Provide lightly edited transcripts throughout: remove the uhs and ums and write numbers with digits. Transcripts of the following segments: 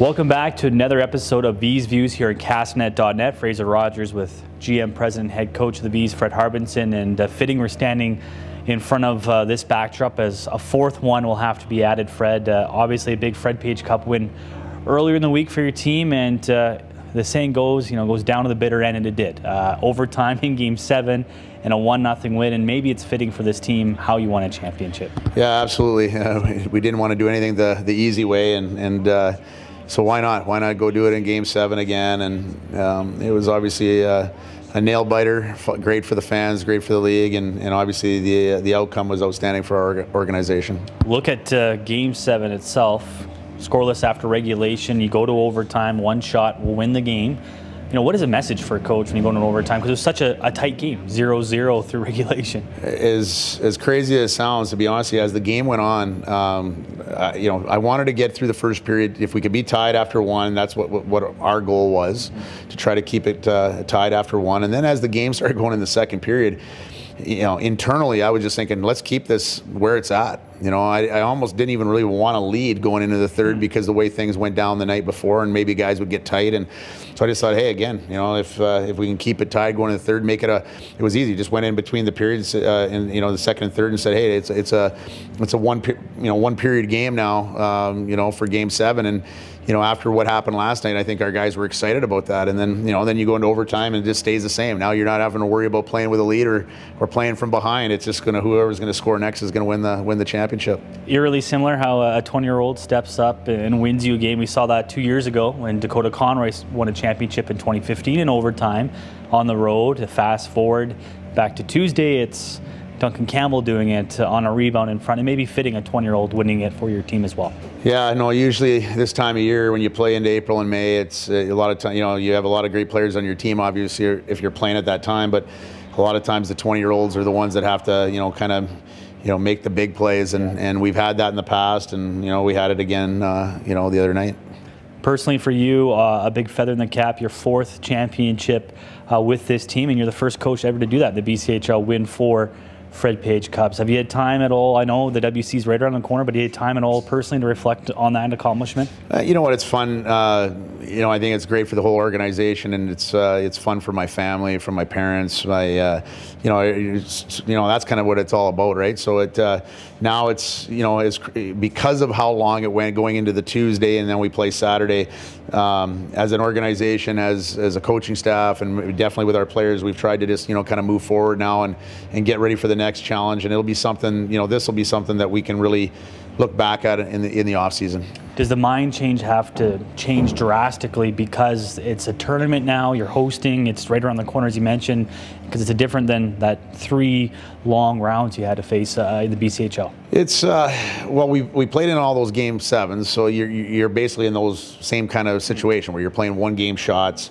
Welcome back to another episode of Vees Views here at Castanet.net. Fraser Rogers with GM, President, Head Coach of the Vees, Fred Harbinson, and fitting we're standing in front of this backdrop as a fourth one will have to be added, Fred. Obviously a big Fred Page Cup win earlier in the week for your team, and the saying goes, goes down to the bitter end, and it did. Overtime in Game 7 and a 1-0 win, and maybe it's fitting for this team how you won a championship. Yeah, absolutely. We didn't want to do anything the easy way, and so why not? Why not go do it in Game 7 again? And it was obviously a nail biter. Great for the fans, great for the league, and obviously the outcome was outstanding for our organization. Look at Game 7 itself. Scoreless after regulation. You go to overtime. One shot will win the game. What is a message for a coach when you go into overtime? Because it was such a tight game, 0-0 through regulation. As crazy as it sounds, to be honest, as the game went on, I wanted to get through the first period. If we could be tied after one, that's what our goal was, to try to keep it tied after one. And then as the game started going in the second period, internally, I was just thinking, let's keep this where it's at. I almost didn't even really want to lead going into the third because the way things went down the night before, and maybe guys would get tight. And so I just thought, hey, again, if we can keep it tied going into the third, make it it was easy. Just went in between the periods, in the second and third, and said, hey, it's a one period game now, for Game 7. And after what happened last night, I think our guys were excited about that. And then, then you go into overtime and it just stays the same. Now you're not having to worry about playing with a lead or playing from behind. It's just whoever's going to score next is going to win the championship. Eerily similar how a 20-year-old steps up and wins you a game. We saw that 2 years ago when Dakota Conroy won a championship in 2015 in overtime on the road. Fast forward back to Tuesday, it's Duncan Campbell doing it on a rebound in front, and maybe fitting a 20-year-old winning it for your team as well. Yeah, no, usually this time of year when you play into April and May, it's a lot of time, you have a lot of great players on your team, obviously, if you're playing at that time, but a lot of times the 20-year-olds are the ones that have to, kind of, make the big plays, and we've had that in the past, and, we had it again, the other night. Personally for you, a big feather in the cap, your fourth championship with this team, and you're the first coach ever to do that, the BCHL win for Fred Page Cups. Have you had time at all? I know the WC's right around the corner, but you had time at all personally to reflect on that accomplishment? You know what? It's fun. I think it's great for the whole organization, and it's fun for my family, for my parents. That's kind of what it's all about, right? So now it's because of how long it went going into the Tuesday, and then we play Saturday. As an organization, as a coaching staff, and definitely with our players, we've tried to just kind of move forward now and get ready for the next challenge, and it'll be something, this will be something that we can really look back at in the off season. Does the mind change have to change drastically because it's a tournament now, you're hosting, it's right around the corner as you mentioned, because it's different than that 3 long rounds you had to face in the BCHL? It's, well, we played in all those Game 7s, so you're basically in those same kind of situation where you're playing one-game shots.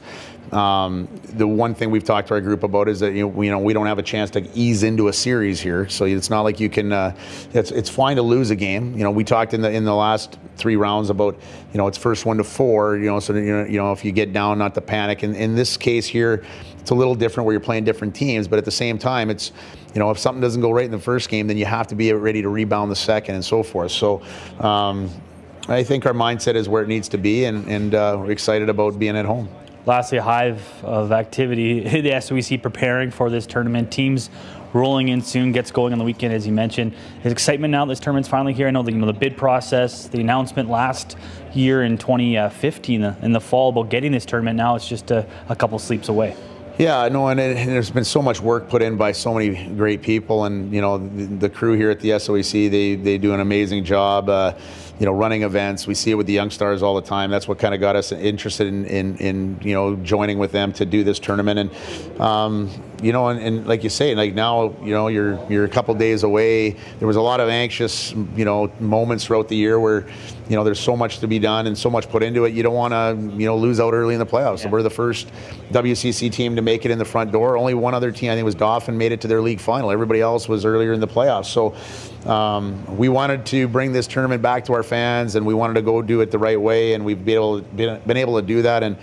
The one thing we've talked to our group about is that we don't have a chance to ease into a series here, so it's not like you can. It's fine to lose a game. We talked in the last 3 rounds about it's first 1 to 4. So if you get down, not to panic. And in this case here, it's a little different where you're playing different teams, but at the same time, it's if something doesn't go right in the first game, then you have to be ready to rebound the second and so forth. So. I think our mindset is where it needs to be, and we're excited about being at home. Lastly, a hive of activity, the SOEC preparing for this tournament. Teams rolling in soon, gets going on the weekend, as you mentioned. Is excitement now this tournament's finally here? I know the bid process, the announcement last year in 2015 in the fall about getting this tournament. Now it's just a couple sleeps away. Yeah, no, and there's been so much work put in by so many great people, and the crew here at the SOEC, they do an amazing job. Running events. We see it with the young stars all the time. That's what kind of got us interested in joining with them to do this tournament. And and like you say, like now, you're a couple days away. There was a lot of anxious, moments throughout the year where, there's so much to be done and so much put into it. You don't want to, lose out early in the playoffs. Yeah. So we're the first WCC team to make it in the front door. Only one other team, I think it was Dauphin, made it to their league final. Everybody else was earlier in the playoffs. So we wanted to bring this tournament back to our fans, and we wanted to go do it the right way, and we've been able to do that. And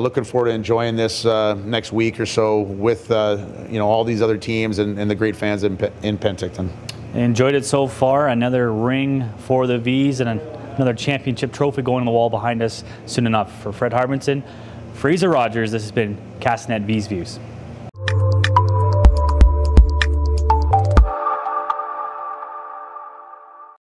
looking forward to enjoying this next week or so with all these other teams and the great fans in Penticton. Enjoyed it so far. Another ring for the Vees and another championship trophy going on the wall behind us soon enough. For Fred Harbinson, Fraser Rogers, this has been Castanet Vees Views.